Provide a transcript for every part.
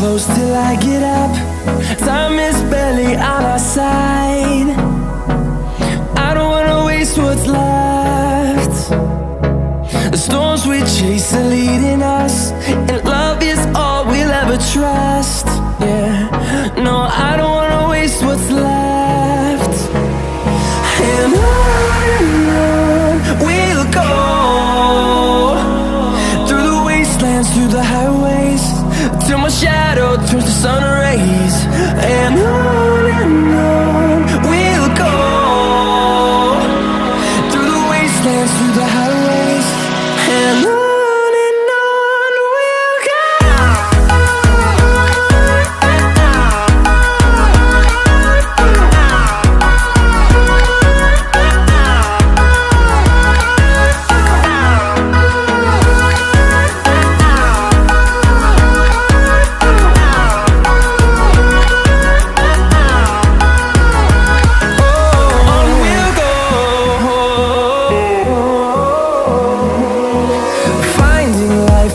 close till I get up. Time is barely on our side. I don't wanna waste what's left. The storms we chase are leading us, and love is all we'll ever trust. Yeah, no, I don't wanna waste what's left. And on we'll go, through the wastelands, through the highways, till my shadow turns to sun rays. And on we'll go, through the wastelands, through the highways, and on we'll go.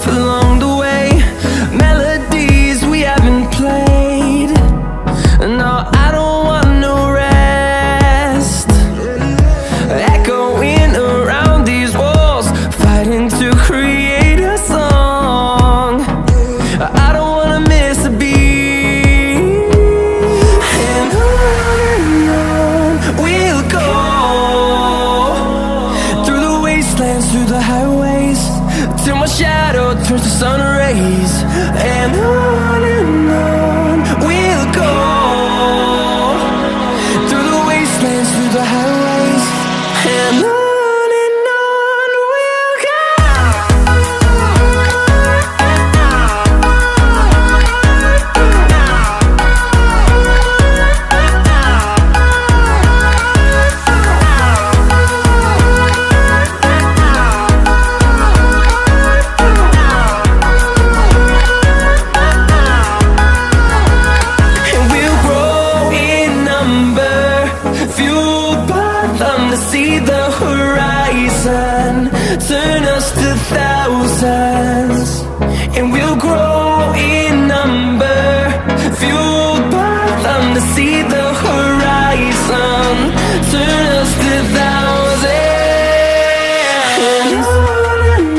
Along the way, melodies we haven't played. No, I don't want no rest. Echoing around these walls, fighting to create a song. I don't wanna miss a beat. And on we'll go, through the wastelands, through the highways, till my shadow turns to sun rays. And on we'll go, through the wastelands, through the highways, and on we'll go. See the horizon, turn us to thousands, and we'll grow in number, fueled by them to see the horizon, turn us to thousands. And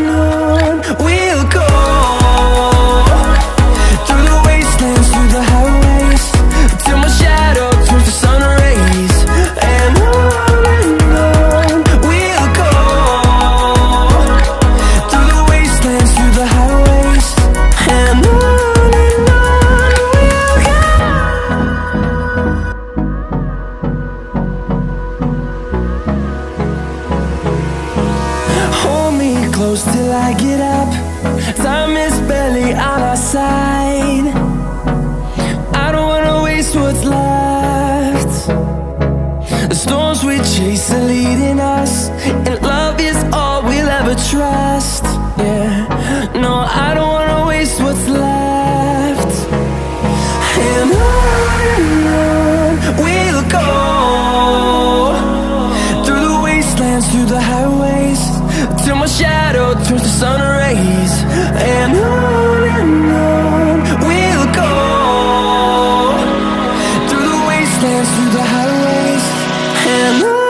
on we'll go, through the wastelands, through the highways, till my shadow turns to sun rays. And close till I get up. Time is barely on our side. I don't wanna waste what's left. The storms we chase are leading us, and love is all we'll ever trust. Yeah, no, I don't wanna waste what's left. And on we'll go, through the wastelands, through the highways, till my shadow turns to sun rays. And on we'll go, through the wastelands, through the highways, and on.